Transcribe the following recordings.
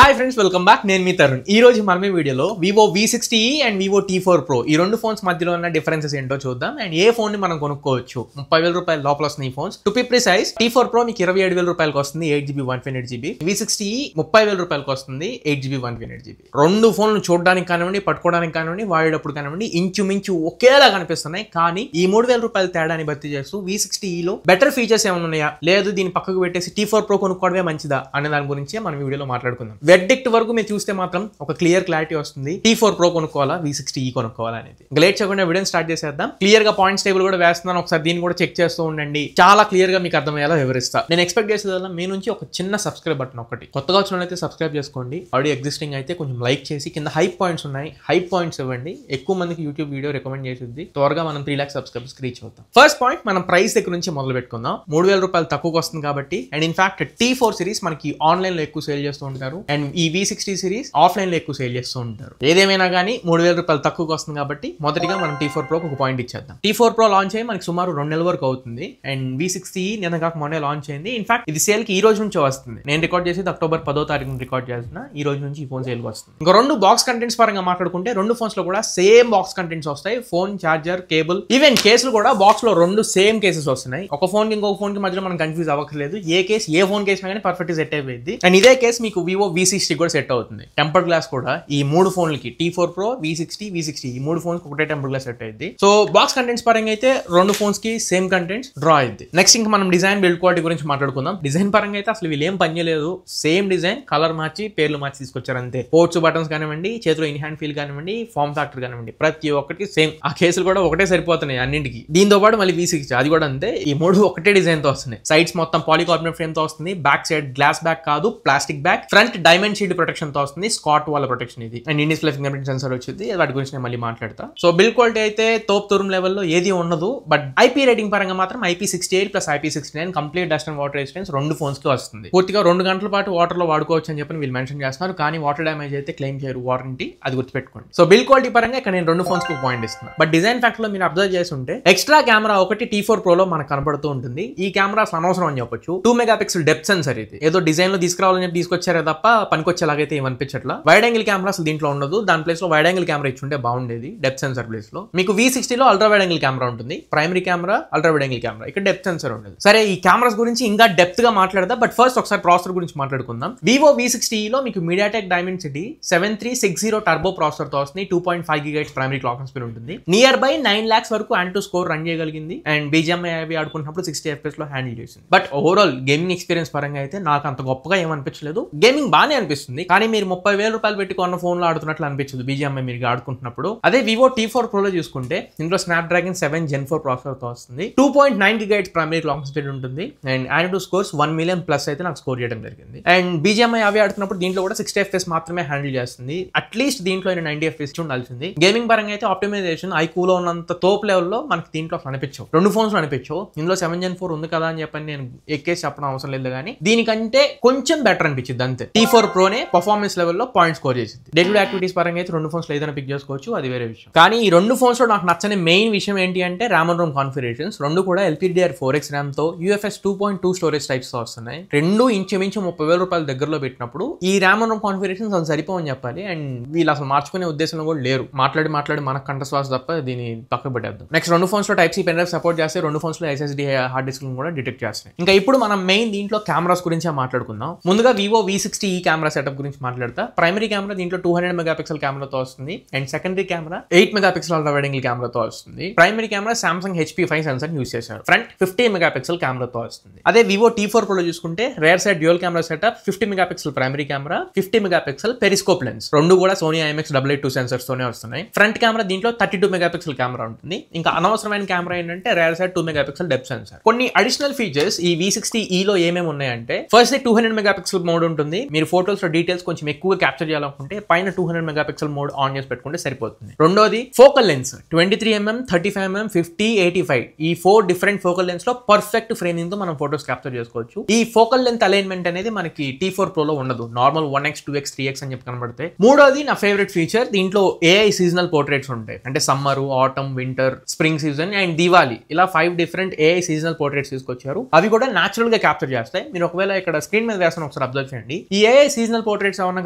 Hi friends, welcome back. నేను మీ తరుణ్. ఈ రోజు మనం ఈ వీడియోలో Vivo V60e and Vivo T4 Pro ఈ రెండు ఫోన్స్ మధ్యలో ఉన్న డిఫరెన్సెస్ ఏంటో చూద్దాం. అండ్ ఏ ఫోన్ ని మనం కొనుక్కోవచ్చు. 30,000 రూపాయల లోపల వస్తుంది ఈ phones. To be precise, T4 Pro మీకు 27,000 రూపాయలకి వస్తుంది, 8GB 128GB. V60e 30,000 రూపాయలకి వస్తుంది, 8GB 128GB. రెండు ఫోన్లు చూడడానికి కానివ్వండి, పట్టుకోవడానికి కానివ్వండి, వాడేటప్పుడు కానివ్వండి ఇంచుమించు ఒకేలా కనిపిస్తున్నాయి. కానీ ఈ 3,000 రూపాయల తేడాని భర్తీ చేస్తూ V60e లో బెటర్ ఫీచర్స్ ఏమైనా ఉన్నాయా, లేదు దీన్ని పక్కకు పెట్టేసి T4 Pro కొనుక్కోవడమే మంచిదా అనే దాని గురించి మనం ఈ వీడియోలో మాట్లాడుకుందాం. వెర్డిక్ట్ వరకు మీరు చూస్తే మాత్రం ఒక క్లియర్ క్లారిటీ వస్తుంది. T4 Pro కొనుక్కోవాలా, V60e కొనుక్కోవాలా అనేది. లేట్ చేయకుండా వీడియోని స్టార్ట్ చేసేద్దాం. క్లియర్ గా పాయింట్స్ టేబుల్ కూడా వేస్తున్నాను, ఒకసారి దీన్ని కూడా చెక్ చేస్తూ ఉండండి. చాలా క్లియర్ గా మీకు అర్థమయ్యేలా వివరిస్తా. నేను ఎక్స్పెక్ట్ చేసేదల్లా మీ నుంచి ఒక చిన్న సబ్స్క్రైబ్ బటన్ ఒకటి. కొత్తగా వచ్చిన అయితే సబ్స్క్రైబ్ చేసుకోండి. ఆల్రెడీ ఎగ్జిస్టింగ్ అయితే కొంచెం లైక్ చేసి కింద హైప్ పాయింట్స్ ఉన్నాయి, హైప్ పాయింట్స్ ఇవ్వండి. ఎక్కువ మందికి యూట్యూబ్ వీడియో రికమెండ్ చేసింది. త్వరగా మనం 3 lakhs సబ్స్క్రైబర్స్ రీచ్ అవుతాం. ఫస్ట్ పాయింట్, మనం ప్రైస్ దగ్గర నుంచి మొదలు పెట్టుకుందాం. 3,000 రూపాయలు తక్కువకి వస్తుంది కాబట్టి. అండ్ ఇన్ఫాక్ట్ T4 సిరీస్ మనకి ఆన్లైన్ లో ఎక్కువ సేల్ చేస్తూ ఉంటారు. అండ్ ఈ V60 సిరీస్ ఆఫ్లైన్ లో ఎక్కువ సేల్ చేస్తూ ఉంటారు. ఏదేమైనా కానీ 3,000 రూపాయలు తక్కువకి వస్తుంది కాబట్టి మొదటిగా మనం T4 Pro ఒక పాయింట్ ఇచ్చేద్దాం. T4 Pro లాంచ్ అయ్యి మనకి సుమారు 2 నెలల వరకు అవుతుంది. అండ్ V60e నిన్న కాక మొన్నే లాంచ్ అయింది. ఇన్ఫాక్ట్ ఇది సేల్ కి ఈ రోజు నుంచి వస్తుంది. నేను రికార్డ్ చేసేది అక్టోబర్ 10వ తారీఖున రికార్డ్ చేస్తున్నా. ఈ రోజు నుంచి ఈ ఫోన్ సేల్ కి వస్తుంది. ఇంకా రెండు బాక్స్ కంటెంట్స్ పరంగా మాట్లాడుకుంటే రెండు ఫోన్స్ లో కూడా సేమ్ బాక్స్ కంటెంట్స్ వస్తాయి. ఫోన్, చార్జర్, కేబుల్, ఈవెన్ కేసులు కూడా బాక్స్ లో రెండు సేమ్ కేసెస్ వస్తున్నాయి. ఒక ఫోన్ కి ఇంకొక ఫోన్ కి మధ్యలో మనం కన్ఫ్యూజ్ అవ్వక్కర్లేదు. ఏ కేసు ఏ ఫోన్ కేసు కానీ పర్ఫెక్ట్ సెట్ అయిపోయింది. అండ్ ఇదే కేసు మీకు వివో V60 కూడా సెట్ అవుతుంది. టెంపర్డ్ గ్లాస్ కూడా ఈ మూడు ఫోన్లకి T4 Pro, V60 ఈ మూడు ఫోన్స్ ఒకటే టెంపర్డ్ గ్లాస్ సెట్ అయింది. సో బాక్స్ కంటెంట్స్ పరంగా అయితే రెండు ఫోన్స్ కి సేమ్ కంటెంట్స్ డ్రా అయింది. నెక్స్ట్ ఇంకా మనం డిజైన్, బిల్డ్ క్వాలిటీ గురించి మాట్లాడుకుందాం. డిజైన్ పరంగా అయితే అసలు వీళ్ళు ఏం పని చేయలేదు. సేమ్ డిజైన్, కలర్ మార్చి, పేర్లు మార్చి తీసుకొచ్చారు అంతే. పోర్ట్స్, బటన్స్ కానివ్వండి, చేతిలో ఇన్ హ్యాండ్ ఫీల్ కానివ్వండి, ఫార్మ్ ఫ్యాక్టర్ కానివ్వండి, ప్రతి ఒక్కటి సేమ్. ఆ కేసులు కూడా ఒకటే సరిపోతున్నాయి అన్నింటికి. దీంతో పాటు మళ్ళీ V60 అది కూడా అంతే. ఈ మూడు ఒకటే డిజైన్ తో వస్తున్నాయి. సైడ్స్ మొత్తం పాలికార్బోనేట్ ఫ్రేమ్ తో వస్తుంది. బ్యాక్ సైడ్ గ్లాస్ బ్యాక్ కాదు, plastic back. Front diamond shield protection తో వస్తుంది. స్కాట్ వాళ్ళ ప్రొటెక్షన్ ఇది. And Indian display finger print censor వచ్చింది. వాటి గురించి నేను మళ్ళీ మాట్లాడతా. సో బిల్డ్ క్వాలిటీ అయితే తోప్ తురుం లెవెల్లో ఏది ఉండదు. బట్ IP రేటింగ్ పరంగా మాత్రం IP68 plus IP69 complete dust and water resistance రెండు ఫోన్స్ కి వస్తుంది. పూర్తిగా 2 గంటల పాటు వాటర్ లో వాడుకోవచ్చు అని చెప్పి వీళ్ళు మెన్షన్ చేస్తున్నారు. కానీ వాటర్ డ్యామేజ్ అయితే క్లెయిమ్ చేయరు, వారంటీ. అది గుర్తుపెట్టుకోండి. సో బిల్డ్ క్వాలిటీ పరంగా ఇక్కడ నేను రెండు ఫోన్స్ కి పాయింట్ ఇస్తున్నాను. బట్ డిజైన్ ఫ్యాక్టర్ లో మీరు అబ్జర్వ్ చేసి ఉంటే ఎక్స్ట్రా కెమెరా ఒకటి T4 Pro లో మనకు కనబడుతూ ఉంటుంది. ఈ కెమెరా అనవసరం అని చెప్పొచ్చు. 2 మెగాపిక్సెల్ డెప్త్ సెన్సర్ ఇది. ఏదో డిజైన్ లో తీసుకురావాలని చెప్పి తీసుకొచ్చారే తప్ప పనికొచ్చేలాగైతే ఏమనిపించట్లా. వైడ్ యాంగిల్ కెమెరాస్ దీంట్లో ఉండదు. దాని ప్లేస్ లో వైడ్ యాంగిల్ కెమెరా ఇచ్చుంటే బాగుండేది. డెప్త్ సెన్సర్ ప్లేస్ లో మీకు V60 లో అల్ట్రా వైడ్ యాంగిల్ కెమెరా ఉంటుంది. Primary camera, ultra wide angle camera. ఇక్కడ డెప్త్ సెన్సర్ ఉండదు. సరే, ఈ కెమెరాస్ గురించి ఇంకా డెప్త్ గా మాట్లాడదా. బట్ ఫస్ట్ ఒకసారి ప్రాసెసర్ గురించి మాట్లాడుకుందాం. వివో V60e లో మీకు MediaTek Dimensity 7360 టర్బో ప్రాసెసర్ తో వస్తుంది. 2.5 GHz ప్రైమరీ క్లాక్ స్పీడ్ ఉంటుంది. నియర్ బై 9 lakhs వరకు Antutu స్కోర్ రన్ చేయగలిగింది. అండ్ BGMI అవి ఆడుకున్నప్పుడు 60 FPS లో హ్యాండిల్ చేసింది. బట్ ఓవరాల్ గేమింగ్ ఎక్స్పీరియన్స్ పరంగా అయితే నాకు అంత గొప్పగా ఏమనిపించలేదు. గేమింగ్ బానే అనిపిస్తుంది, కానీ మీరు 30,000 రూపాయలు పెట్టి కొన్న ఫోన్ లో ఆడుతున్నట్లు అనిపించదు BGMI మీరు ఆడుకుంటున్నప్పుడు. అదే వివో T4 Pro లో చూసుకుంటే ఇందులో Snapdragon 7 Gen 4 ప్రాసెసర్ తో వస్తుంది. 2.9 GHz ప్రైమరీ క్లాక్ స్పీడ్ ఉంటుంది. And Antutu scores 1 million plus అయితే నాకు స్కోర్ చేయడం జరిగింది. అండ్ BGMI అవి ఆడుతున్నప్పుడు దీంట్లో కూడా 60 FPS మాత్రమే హ్యాండిల్ చేస్తుంది. అట్లీస్ట్ దీంట్లో 90 FPS ఉండాల్సింది. గేమింగ్ పరంగా అయితే ఆప్టిమైజేషన్ ఐక్యూలో ఉన్నంత తోప్ లెవెల్లో మనకి దీంట్లో అనిపించవు. రెండు ఫోన్స్ అనిపించవు. ఇందులో 7 Gen 4 ఉంది కదా అని చెప్పని నేను ఎక్కేసి చెప్పడం అవసరం లేదు. కానీ దీనికంటే కొంచెం బెటర్ అనిపించింది అంతే. T4 Pro నే పర్ఫార్మెన్స్ లెవెల్లో పాయింట్ స్కోర్ చేసింది. డే టు డే యాక్టివిటీస్ పరంగా అయితే రెండు ఫోన్స్ లో ఏదైనా పిక్ చేసుకోవచ్చు, అది వేరే విషయం. కానీ ఈ రెండు ఫోన్స్ లో నాకు నచ్చని మెయిన్ విషయం ఏంటి అంటే ర్యామ్ అండ్ రోమ్ కాన్ఫిగరేషన్స్. రెండు కూడా LPDDR4X ర్యామ్ తో UFS 2.2 స్టోరేజ్ టైప్స్ తో వస్తున్నాయి. రెండు ఇంచుమించు 30,000 రూపాయల దగ్గరలో పెట్టినప్పుడు ఈ ర్యామ్ అండ్ రోమ్ కాన్ఫిగరేషన్స్ అది సరిపోవని చెప్పాలి. అండ్ వీళ్ళు అసలు మార్చుకునే ఉద్దేశంలో కూడా లేరు. మాట్లాడి మనకు కంఠశ్వాస తప్ప దీన్ని పక్కకు పెట్టేద్దాం. నెక్స్ట్ రెండు ఫోన్స్ లో Type-C పెన్ డ్రైవ్ సపోర్ట్ చేస్తే రెండు ఫోన్స్ లో SSD హార్డ్ డిస్క్ కూడా డిటెక్ట్ చేస్తాయి. ఇంకా ఇప్పుడు మనం మెయిన్ దీంట్లో కెమెరాస్ గురించి మాట్లాడుకుందాం. ముందుగా వివో V60e కెమెరా సెటప్ గురించి మాట్లాడతా. ప్రైమరీ కెమెరా దీంట్లో 200 మెగాపిక్సెల్ కెమెరాతో వస్తుంది. And secondary camera 8 megapixel ultra wide angle కెమెరాతో వస్తుంది. Primary camera Samsung HP5 sensor use చేశారు. ఫ్రంట్ 50 మెగాపిక్సెల్ కెమెరాతో వస్తుంది. అదే వివో T4 Pro లో చూసుకుంటే rare side dual camera setup, 50 megapixel primary camera, 50 megapixel periscope lens. రెండు కూడా Sony IMX882 సెన్సర్స్ తోనే వస్తున్నాయి. ఫ్రంట్ కెమెరా దీంట్లో 32 మెగాపిక్సెల్ కెమెరా ఉంటుంది. ఇంకా అనవసరమైన కెమెరా ఏంటంటే rare side 2 megapixel depth sensor. కొన్ని అడిషనల్ ఫీచర్స్ ఈ V60e లో ఏమేమి ఉన్నాయంటే, ఫస్ట్ 200 మెగాపిక్సెల్ మోడ్ ఉంటుంది. మీరు ఫోటోస్ లో డీటెయిల్స్ కొంచెం ఎక్కువగా క్యాప్చర్ చేయాలనుకుంటే పైన 200 మెగాపిక్సెల్ మోడ్ ఆన్ చేసి పెట్టుకుంటే సరిపోతుంది. రెండోది ఫోకల్ లెన్స్ 23mm, 35mm, 50, 85 ఈ 4 డిఫరెంట్ ఫోకల్ లెన్స్ లో పర్ఫెక్ట్ ఫ్రేమింగ్ తో మనం ఫోటోస్ క్యాప్చర్ చేసుకోవచ్చు. ఈ ఫోకల్ లెంత్ అలైన్మెంట్ అనేది మనకి T4 Pro లో ఉండదు. నార్మల్ 1x, 2x, 3x అని చెప్పి కనబడతాయి. మూడోది నా ఫేవరెట్ ఫీచర్, దీంట్లో AI సీజనల్ పోర్ట్రేట్స్ ఉంటాయి. అంటే summer, atom, winter, spring season and Diwali ఇలా 5 డిఫరెంట్ AI సీజనల్ పోర్ట్రేట్స్ తీసుకొచ్చారు. అవి కూడా న్యాచురల్ గా క్యాప్చర్ చేస్తాయి. మీరు ఒకవేళ ఇక్కడ స్క్రీన్ మీద వేస్తాను ఒకసారి అబ్జర్వ్ చేయండి. ఈ AI సీజనల్ పోర్ట్రేట్స్ ఏమన్నా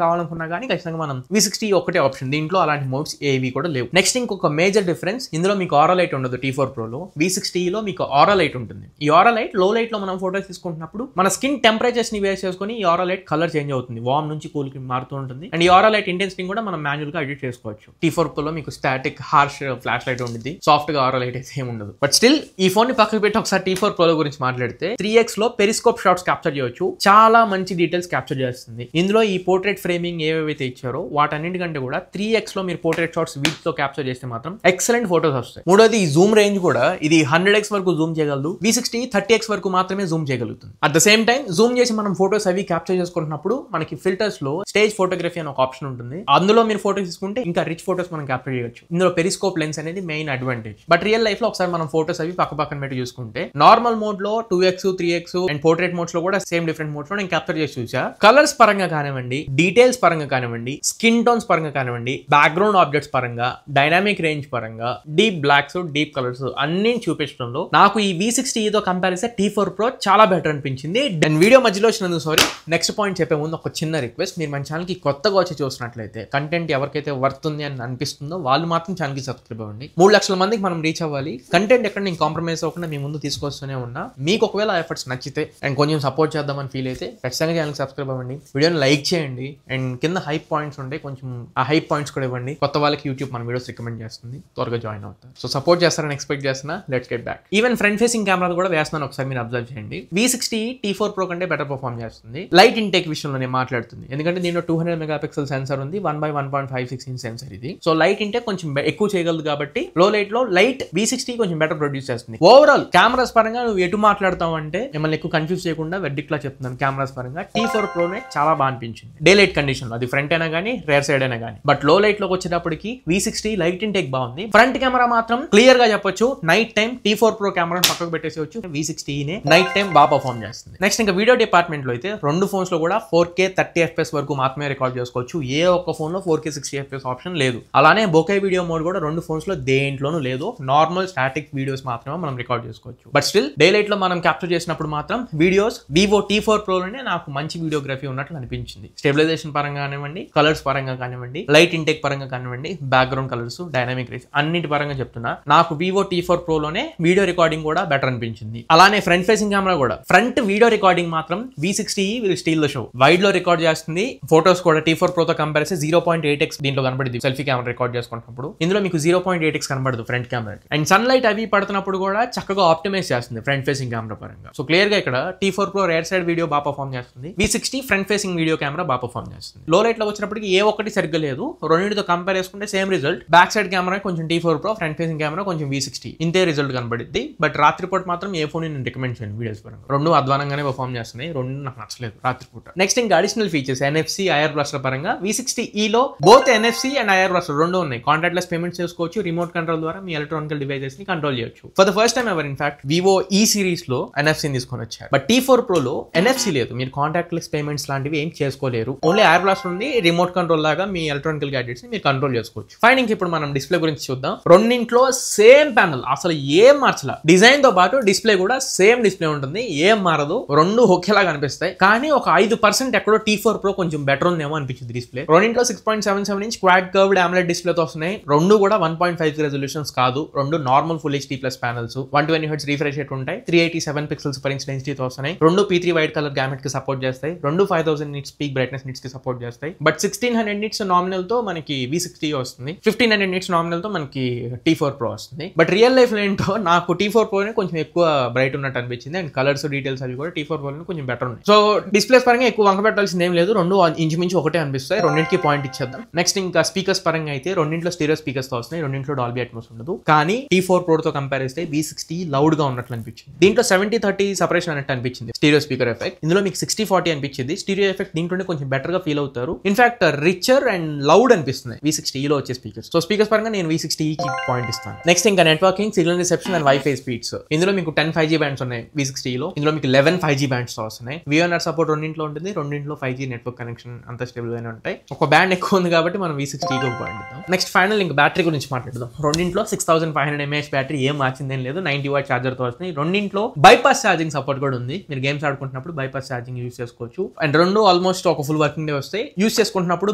కావాలనుకున్నా కానీ ఖచ్చితంగా మనం V60 ఒకటే ఆప్షన్, దీంట్లో అలాంటి మోడ్స్ ఏవి కూడా లేవు. నెక్స్ట్ ఇంకొక మేజర్ డిఫరెన్స్, ఇందులో మీకు ఆరా లైట్ ఉండదు T4 Pro లో. V60 లో మీకు ఆరా లైట్ ఉంటుంది. ఈ ఆరా లైట్ లో లైట్ లో మనం ఫోటోస్ తీసుకుంటున్నప్పుడు మన స్కిన్ టెంపరేచర్స్ ని బేస్ చేసుకుని ఈ ఆరా లైట్ కలర్ చేంజ్ అవుతుంది, వార్మ్ నుంచి కూల్ కి మారుతూ ఉంటుంది. అండ్ ఈ ఆరా లైట్ ఇంటెన్సిటీ కూడా మనం మాన్యువల్ గా ఎడిట్ చేసుకోవచ్చు. T4 Pro లో మీకు స్టాటిక్ హార్ష్ ఫ్లాష్ లైట్ ఉంటుంది, సాఫ్ట్ గా ఆరా లైట్ అయితే ఏమి ఉండదు. బట్ స్టిల్ ఈ ఫోన్ ని పక్కకు పెట్టి ఒకసారి T4 Pro గురించి మాట్లాడితే 3x లో పెరిస్కోప్ షాట్స్ క్యాప్చర్ చేయొచ్చు, చాలా మంచి డీటెయిల్స్ క్యాప్చర్ చేస్తుంది. ఇందులో ఈ పోర్ట్రేట్ ఫ్రేమింగ్ ఏవైతే ఇచ్చారో వాటన్నింటికంటే కూడా 3x లో మీరు పోర్ట్రేట్ షాట్స్ వీచ్ తో క్యాప్చర్ చేస్తే మాత్రం ఎక్సలెంట్ ఫోటోస్ వస్తాయి. మూడోది ఈ జూమ్ రేంజ్ కూడా, ఇది 100x వరకు జూమ్ చేయగలదు, V60 30x వరకు మాత్రమే జూమ్ చేయగలుగుతుంది. At the same time zoom చేసి మనం ఫోటోస్ అవి క్యాప్చర్ చేసుకుంటున్నప్పుడు మనకి ఫిల్టర్స్ లో స్టేజ్ ఫోటోగ్రఫీ అని ఒక ఆప్షన్ ఉంటుంది, అందులో మీరు ఫోటోస్ తీసుకుంటే ఇంకా రిచ్ ఫోటోస్ మనం క్యాప్చర్ చేయొచ్చు. ఇందులో పెరిస్కోప్ లెన్స్ అనేది main advantage. But real life లో ఒకసారి మనం ఫోటోస్ అవి పక్కన పెట్టి చూసుకుంటే నార్మల్ మోడ్ లో 2x 3x and portrait modes లో కూడా సేమ్ డిఫరెంట్ మోడ్స్ లో నేను క్యాప్చర్ చేసి చూసా. కలర్స్ పరంగా కానివ్వండి, డీటెయిల్స్ పరంగా కానివ్వండి, స్కిన్ టోన్స్ పరంగా కానివ్వండి, బ్యాక్గ్రౌండ్ ఆబ్జెక్ట్స్ పరంగా, డైనామిక్ రేంజ్ పరంగా, డీప్ బ్లాక్స్ డీప్ కలర్స్ అన్ని చూపించడంలో నాకు ఈ V60 తో కంపేర్ చేస్తే T4 Pro చాలా బెటర్ అనిపించింది. అండ్ వీడియో మధ్యలో వచ్చినందుకు సారీ. నెక్స్ట్ పాయింట్ చెప్పే ముందు ఒక చిన్న రిక్వెస్ట్, మీరు మన ఛానల్ కి కొత్తగా వచ్చి చూసినట్లయితే కంటెంట్ ఎవరికైతే వర్త్ ఉంది అని అనిపిస్తుందో వాళ్ళు మాత్రం ఛానల్ కి సబ్స్క్రైబ్ అవ్వండి. 3 లక్షల మందికి మనం రీచ్ అవ్వాలి. కంటెంట్ ఎక్కడ నేను కాంప్రమైజ్ అవ్వకుండా మీ ముందు తీసుకొస్తూనే ఉన్నా. మీకు ఒకవేళ ఎఫర్ట్స్ నచ్చితే అండ్ కొంచెం సపోర్ట్ చేద్దామని ఫీల్ అయితే ఖచ్చితంగా ఛానల్ సబ్స్క్రైబ్ అవ్వండి, వీడియోని లైక్ చేయండి, అండ్ కింద హైప్ పాయింట్స్ ఉంటాయి, కొంచెం ఆ హైప్ పాయింట్స్ కూడా ఇవ్వండి. కొత్త వాళ్ళకి యూట్యూబ్ మన వీడియోస్ రికమెండ్ చేస్తుంది, త్వరగా జాయిన్ అవుతారు. సో సపోర్ట్ చేస్తారని ఎక్స్పెక్ట్ చేస్తున్నా. Let's get back. Even front facing camera కూడా వేస్తున్నాను, ఒకసారి మీరు అబ్జర్వ్ చేయండి. V60 T4 Pro కంటే బెటర్ పర్ఫార్మ్ చేస్తుంది. లైట్ ఇంటేక్ విషయంలో నేను మాట్లాడుతుంది, ఎందుకంటే దీంట్లో 200 మెగాపిక్సెల్ సెన్సార్ ఉంది, 1/1.56 ఇంచ్ సెన్సార్ ఇది. సో లైట్ ఇంటేక్ కొంచెం ఎక్కువ చేయగలదు కాబట్టి లో లైట్ లో లైట్ V60 కొంచెం బెటర్ ప్రొడ్యూస్ చేస్తుంది. ఓవరాల్ కెమెరాస్ పరంగా నువ్వు ఎటు మాట్లాడతావు అంటే మిమ్మల్ని ఎక్కువ కన్ఫ్యూజ్ చేయకుండా వెడ్డిక్ లా చెప్తున్నాను. కెమెరాస్ పరంగా T4 Pro చాలా బాగా అనిపించింది డే లైట్ కండిషన్ లో, అది ఫ్రంట్ అయినా కానీ రేర్ సైడ్ అయినా కానీ. బట్ లో లైట్ లోకి వచ్చేటప్పటికి V60 లైట్ ఇంటేక్ బాగుంది. ఫ్రంట్ కెమెరా మాత్రం క్లియర్ గా చెప్పొచ్చు నైట్ టైం T4 Pro కెమెరాను పక్కకు పెట్టేసి V60 నైట్ టైం బాగా పర్ఫార్మ్ చేస్తుంది. నెక్స్ట్ ఇంకా వీడియో డిపార్ట్మెంట్ లో అయితే రెండు ఫోన్స్ లో కూడా 4K 30 FPS వరకు మాత్రమే రికార్డ్ చేసుకోవచ్చు. ఏ ఒక్క ఫోన్ లో 4K 60 FPS ఆప్షన్ లేదు. అలానే బొకే వీడియో మోడ్ కూడా రెండు ఫోన్స్ లో దేంట్లోనూ లేదు. నార్మల్ స్టాటిక్ వీడియోస్ మాత్రమే మనం రికార్డ్ చేసుకోవచ్చు. బట్ స్టిల్ డే లైట్ లో మనం క్యాప్చర్ చేసినప్పుడు మాత్రం వీడియోస్ Vivo T4 Pro లోనే నాకు మంచి వీడియోగ్రఫీ ఉన్నట్లు అనిపించింది. స్టెబిలైజేషన్ పరంగా కానివ్వండి, కలర్స్ పరంగా కానివ్వండి, లైట్ ఇంటేక్ పరంగా కానివ్వండి, బ్యాక్గ్రౌండ్ కలర్స్, డైనామిక్ రేంజ్ అన్నింటి పరంగా చెప్తున్నా నాకు Vivo T4 Pro లోనే వీడియో రికార్డింగ్ కూడా బెటర్ అనిపించింది. అలానే ఫ్రంట్ ఫేసింగ్ కెమెరా కూడా, ఫ్రంట్ వీడియో రికార్డింగ్ మాత్రం V60 will steal the show. Wide లో రికార్డ్ చేస్తుంది. ఫోటోస్ కూడా T4 Pro తో కంపేర్ చేస్తే 0.8x దీంట్లో కనబడింది. సెల్ఫీ కెమెరా రికార్డ్ చేసుకుంటున్నప్పుడు ఇందులో మీకు 0.8x కనబడదు front camera. And sun light అవి పడుతున్నప్పుడు కూడా చక్కగా ఆప్టిమైజ్ చేస్తుంది ఫ్రంట్ ఫేసింగ్ కెమెరా పరంగా. సో క్లియర్ గా ఇక్కడ T4 Pro rear side video బాగా పర్ఫార్మ్ చేస్తుంది, V60 front facing video camera బాగా పర్ఫార్మ్ చేస్తుంది. లో లైట్ లో వచ్చినప్పటికి ఏ ఒక్కటి సరిగ్గా లేదు, రెండింటితో కంపేర్ చేసుకుంటే same result. Back side camera కొంచెం T4 Pro, front facing camera కొంచెం V60, ఇంతే రిజల్ట్ కనబడింది. బట్ రాత్రిపూట మాత్రం ఏ ఫోన్ నేను రికమెండ్ చేయను వీడియోస్ పరంగా. రెండు అధ్వానంగానే పర్ఫార్మ్ చేస్తున్నాయి, రెండు నాకు నచ్చలేదు రాత్రిపూట. నెక్స్ట్ ఇంకా అడిషనల్ ఫీచర్స్ NFC IR బ్రషర్ పరంగా V60E లో బోత్ NFC అండ్ IR బ్రషర్ రెండు ఉన్నాయి. కాంటాక్ట్ లెస్ పేమెంట్స్ చేసుకోవచ్చు, రిమోట్ కంట్రోల్ ద్వారా మీ ఎలక్ట్రానికల్ డివైసెస్ ని కంట్రోల్ చేయొచ్చు. For the first time ever in fact Vivo E series లో NFC తీసుకొని వచ్చారు. బట్ T4 Pro లో NFC లేదు, మీరు కాంటాక్ట్ లెస్ పేమెంట్స్ లాంటివి ఏం చేసుకోలేరు. ఓన్లీ IR బ్రషర్ ఉంది, రిమోట్ కంట్రోల్ లాగా మీ ఎలక్ట్రానికల్ గ్యాడ్జెట్స్ ని మీరు కంట్రోల్ చేసుకోవచ్చు. ఫైన్. ఇప్పుడు మనం డిస్ప్లే గురించి చూద్దాం. రెండింట్లో సేమ్ ప్యానల్, అసలు ఏం మార్చల. డిజైన్ తో పాటు డిస్ప్లే కూడా సేమ్ డిస్ప్లే ఉంటుంది, ఏం మారదు, రెండు ఒకేలా కనిపిస్తాయి. కానీ ఒక 5% ఎక్కడో T4 Pro కొంచెం బెటర్ ఉందేమో అనిపించింది డిస్ప్లే. రెండింట్లో 6.77 inch quad curved AMOLED display తో వస్తున్నాయి. రెండు కూడా 1.5 రెజల్యూషన్స్ కాదు, రెండు normal full HD plus panels, 120 Hz refresh rate ఉంటాయి, 387 పిక్సెల్స్ పర్ ఇంచ్ డెన్సిటీ తో వస్తున్నాయి. రెండు P3 వైడ్ కలర్ గ్యామెట్ కి సపోర్ట్ చేస్తాయి, రెండు 5000 నిట్స్ పీక్ బ్రైట్నెస్ నిట్స్ కి సపోర్ట్ చేస్తాయి. బట్ 1600 నిట్స్ నామినల్ తో మనకి V60 వస్తుంది, 1500 నిట్స్ నామినల్ తో మనకి T4 Pro వస్తుంది. బట్ రియల్ లైఫ్ లో ఏంటో నాకు T4 Pro కొంచెం ఎక్కువ బ్రైట్ ఉన్నట్టు అనిపించింది. అండ్ కలర్స్ డీటెయిల్స్ అవి కూడా T4 Pro కొంచెం బెటర్ ఉన్నాయి. సో డిస్ప్లేస్ పరంగా ఎక్కువ వంక పెట్టాల్సింది ఏం లేదు, రెండు ఇంచుమించు ఒకటే అనిపిస్తాయి. రెండింటికి పాయింట్ ఇచ్చేద్దాం. నెక్స్ట్ ఇంకా స్పీకర్స్ పరంగా అయితే రెండింటిలో స్టీరియో స్పీకర్స్ తో వస్తున్నాయి, రెండింటిలో డాల్బీ అట్మోస్ ఉండదు. కానీ T4 Pro తో కంపేర్ చేస్తే V60 లౌడ్ గా ఉన్నట్లు అనిపించింది. దీంట్లో 70-30 సపరేషన్ అన్నట్టు అనిపించింది స్టీరియో స్పీకర్ ఎఫెక్ట్. ఇందులో మీకు 60-40 అనిపించింది. స్టీరియో ఎఫెక్ట్ దీంట్లోనే కొంచెం బెటర్ గా ఫీల్ అవుతారు. ఇన్ఫాక్ట్ రిచర్ అండ్ లౌడ్ అనిపిస్తుంది V60 లో వచ్చే స్పీకర్స్. సో స్పీకర్స్ పరంగా నేను V60 కి పాయింట్ ఇస్తాను. నెక్స్ట్ ఇంకా networking, signal reception and wifi speeds. ఇందులో మీకు 10 5G బ్యాండ్స్ ఉన్నాయి V60 లో, ఇందులో మీకు 11 5G బ్యాండ్స్ తో వస్తున్నాయి. VNR సపోర్ట్ రెండింటిలో ఉంటుంది, రెండింటిలో 5G నెట్వర్క్ కనెక్షన్ అంత స్టేబుల్ గానే ఉంటాయి. ఒక బ్యాండ్ ఎక్కువ ఉంది కాబట్టి మనం V60 కి పాయింట్ ఇద్దాం. నెక్స్ట్ ఫైనల్ ఇంకా బ్యాటరీ గురించి మాట్లాడదాం. రెండింటిలో 6500 mAh బ్యాటరీ, ఏం మార్చిందేం లేదు, 90 వాట్ చార్జర్ తో వస్తున్నాయి. రెండింటిలో బైపాస్ ఛార్జింగ్ సపోర్ట్ కూడా ఉంది, మీరు గేమ్స్ ఆడుకుంటున్నప్పుడు బైపాస్ ఛార్జింగ్ యూజ్ చేసుకోవచ్చు. అండ్ రెండు ఆల్మోస్ట్ ఒక ఫుల్ వర్కింగ్ డే వస్తాయి. యూస్ చేసుకుంటున్నప్పుడు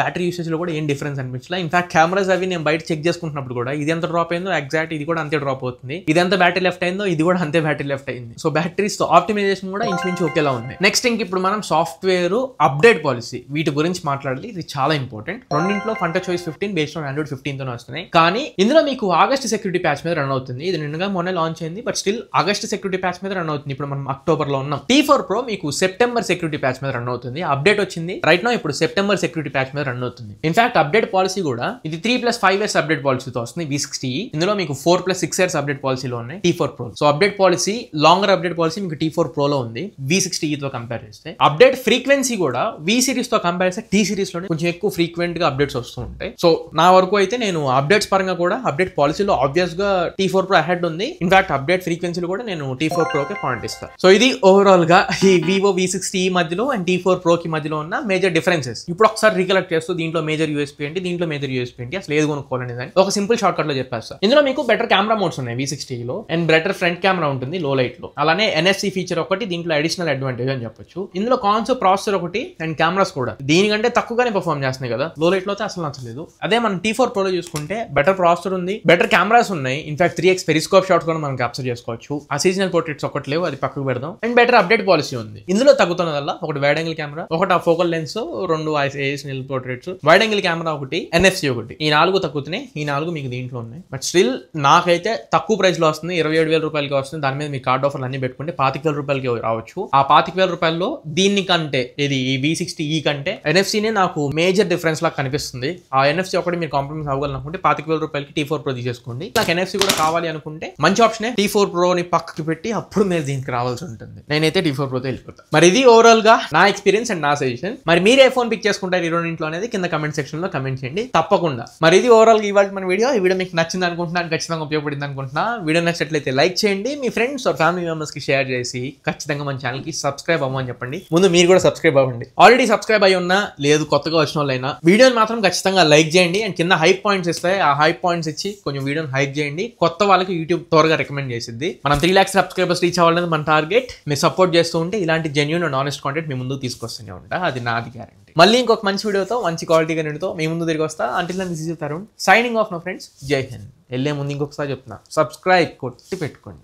బ్యాటరీ యూసేజ్ లో కూడా ఏం డిఫరెన్స్ అనిపించలేదు. ఇన్ఫాక్ట్ కెమెరాస్ అవి నేను బయట చెక్ చేసుకుంటున్నప్పుడు కూడా ఇది ఎంత డ్రాప్ అయిందో ఎగ్జాక్ట్ ఇది కూడా అంతే డ్రాప్ అవుతుంది. ఇది ఎంత బ్యాటరీ లెఫ్ట్ అయిందో ఇది కూడా అంతే బ్యాటరీ లెఫ్ట్ అయింది. సో బ్యాటరీస్ ఆప్టిమైజేషన్ కూడా ఇంచుమించు ఒకేలా ఉంది. నెక్స్ట్ ఇంక ఇప్పుడు మనం సాఫ్ట్వేర్ అప్డేట్ పాలసీ వీటి గురించి మాట్లాడాలి. ఇది చాలా ఇంపార్టెంట్. రెండింటిలో ఫంటా చాయిస్ 15 బేస్డ్ ఆన్ Android 15 తో వస్తున్నాయి. కానీ ఇందులో మీకు ఆగస్ట్ సెక్యూరిటీ ప్యాచ్ మీద రన్ అవుతుంది. ఇది నిన్నగా మొన్న లాంచ్ అయింది, but still August security patch మీద రన్ అవుతుంది. ఇప్పుడు మనం అక్టోబర్ లో ఉన్నాం. T4 Pro మీకు సెప్టెంబర్ సెక్యూరిటీ ప్యాచ్ మీద రన్ అవుతుంది. అప్డేట్ వచ్చింది రైట్ నో. ఇప్పుడు సెప్టెంబర్ సెక్యూరిటీ ప్యాచ్ మీద రన్ అవుతుంది. ఇన్ఫాక్ట్ అప్డేట్ పాలసీ కూడా ఇది 3+5 years అప్డేట్ పాలసీతో వస్తుంది V60. ఇందులో మీకు 4+6 years అప్డేట్ పాలసీలో ఉన్నాయి T4 Pro. So update policy longer update policy మీకు T4 Pro లో ఉంది V60 తో కంపేర్ చేస్తే. అప్డేట్ ఫ్రీక్వెన్సీ కూడా V సిరీస్ తో కంపేర్ చేస్తే T సిరీస్ లోనే కొంచెం ఎక్కువ ఫ్రీక్వెంట్ గా అప్డేట్స్ వస్తూ ఉంటాయి. సో నా వరకు అయితే నేను అప్డేట్స్ పరంగా కూడా అప్డేట్ పాలసీలో ఆబ్వియస్ గా T4 Pro అహెడ్ ఉంది. ఇన్ఫాక్ట్ అప్డేట్ ఫ్రీక్వెన్సీలో కూడా నేను T4 Pro కి పాయింట్ ఇస్తాను. సో ఇది ఓవరాల్ గా ఈ Vivo V60 మధ్యలో అండ్ T4 Pro కి మధ్యలో ఉన్న మేజర్ డిఫరెన్సెస్. ఇప్పుడు ఒకసారి రీకలెక్ట్ చేస్తూ దీంట్లో మేజర్ యూఎస్పీ ఏంటి, దీంట్లో మేజర్ యూఎస్పీ ఏంటి, అసలు ఏది కొనుక్కోవాలనేది అని ఒక సింపుల్ షార్ట్ కట్ లో చెప్పేస్తా. ఇందులో మీకు బెటర్ కెమెరా మోడ్స్ ఉన్నాయి V60 లో అండ్ బెటర్ ఫ్రంట్ కెమెరా ఉంటుంది లో లైట్ లో. అలానే NFC ఫీచర్ ఒకటి దీంట్లో అడిషనల్ అడ్వాంటేజ్ అని చెప్పొచ్చు. ఇందులో కాన్సెప్ట్ ప్రాసెసర్ ఒకటి అండ్ కెమెరాస్ కూడా దీనికంటే తక్కువగానే పర్ఫార్మ్ చేస్తున్నాయి కదా. లో లైట్ లో అయితే అసలు నచ్చలేదు. అదే మనం T4 Pro లో చూసుకుంటే బెటర్ ప్రాసెసర్ ఉంది, బెటర్ కెమెరాస్ ఉన్నాయి. ఇన్ఫాక్ట్ 3x పెరిస్కోప్ షాట్ కూడా మనం క్యాప్చర్ చేసుకోవచ్చు. ఆ సీజనల్ పోర్ట్రేట్స్ ఒకటి లేవు, అది పక్కకు పెడదాం. అండ్ బెటర్ అప్డేట్ పాలసీ ఉంది. ఇందులో తగ్గుతున్నదల్లా ఒకటి వైడ్ యాంగిల్ కెమెరా, ఒకటి ఆ focal lens, 2 ASL portraits, wide angle camera ఒకటి, NFC ఒకటి. ఈ 4 తగ్గుతున్నాయి. ఈ 4 మీకు దీంట్లో ఉన్నాయి. బట్ స్టిల్ నాకైతే తక్కువ ప్రైస్ లో వస్తుంది. 27,000 రూపాయలకి వస్తుంది. దాని మీద మీ కార్డ్ ఆఫర్లు అన్ని పెట్టుకుంటే 25,000 రూపాయలకి రావచ్చు. ఆ 25,000 రూపాయల్లో దీనికంటే ఇది ఈ V60E కంటే NFC-నే నాకు మేజర్ డిఫరెన్స్ లాగా కనిపిస్తుంది. ఆ NFC ఒకటి మీరు కాంప్రమైజ్ అవ్వాలనుకుంటే 25,000 రూపాయలకి T4 Pro తీసేసుకోండి. నాకు NFC కూడా కావాలి అనుకుంటే మంచి ఆప్షనే T4 Pro ని పక్కకి పెట్టి అప్పుడు మీరు దీనికి రావాల్సి ఉంటుంది. నేనైతే T4 Pro తో వెళ్ళిపోతాను. మరి ఇది ఓవరాల్ గా నా ఎక్స్పీరియన్స్ అండ్ నా సజెషన్. మరి మీరు ఏ ఫోన్ పిక్ చేసుకుంటారు ఈ రెండింటిలో అనేది కింద కమెంట్ సెక్షన్ లో కమెంట్ చేయండి తప్పకుండా. మరి ఇది ఓవరాల్ గా ఇవాళ మన వీడియో. ఈ వీడియో మీకు నచ్చింది అనుకుంటున్నాను, ఖచ్చితంగా ఉపయోగపడింది అనుకుంటున్నా. వీడియో నచ్చినట్లయితే లైక్ చేయండి, మీ ఫ్రెండ్స్ ఆర్ ఫ్యామిలీ మెంబర్స్ కి షేర్ చేసి ఖచ్చితంగా మన ఛానల్ కి సబ్స్క్రైబ్ అవ్వమని చెప్పండి. ముందు మీరు కూడా సబ్స్క్రైబ్ అవ్వండి. ఆల్రెడీ సబ్స్క్రైబ్ అయ్యి ఉన్నా లేదు కొత్తగా వచ్చిన వాళ్ళైనా వీడియోని మాత్రం ఖచ్చితంగా లైక్ చేయండి. అండ్ కింద హైప్ పాయింట్స్ ఇస్తాయి, ఆ హైప్ పాయింట్స్ ఇచ్చి కొంచెం వీడియోని హైప్ చేయండి. కొత్త వాళ్ళకి యూట్యూబ్ త్వరగా రికమెండ్ చేసిద్ది. మనం 3 lakhs సబ్స్క్రైబర్స్ రీచ్ అవ్వాలనేది మన టార్గెట్. మీరు సపోర్ట్ చేస్తూ ఉంటే ఇలాంటి జెన్యూన్ అండ్ ఆనెస్ట్ కాంటెంట్ మీ ముందు తీసుకొస్తూనే ఉంటా. అది నాది గ్యారెంటీ. మళ్ళీ ఇంకొక మంచి వీడియోతో మంచి క్వాలిటీ కంటెంట్తో మీ ముందు తిరిగి వస్తా. Until then this is Tarun signing off no friends. Jai Hind. వెళ్ళే ముందు ఇంకొకసారి చెప్తున్నా, సబ్స్క్రైబ్ కొట్టి పెట్టుకోండి.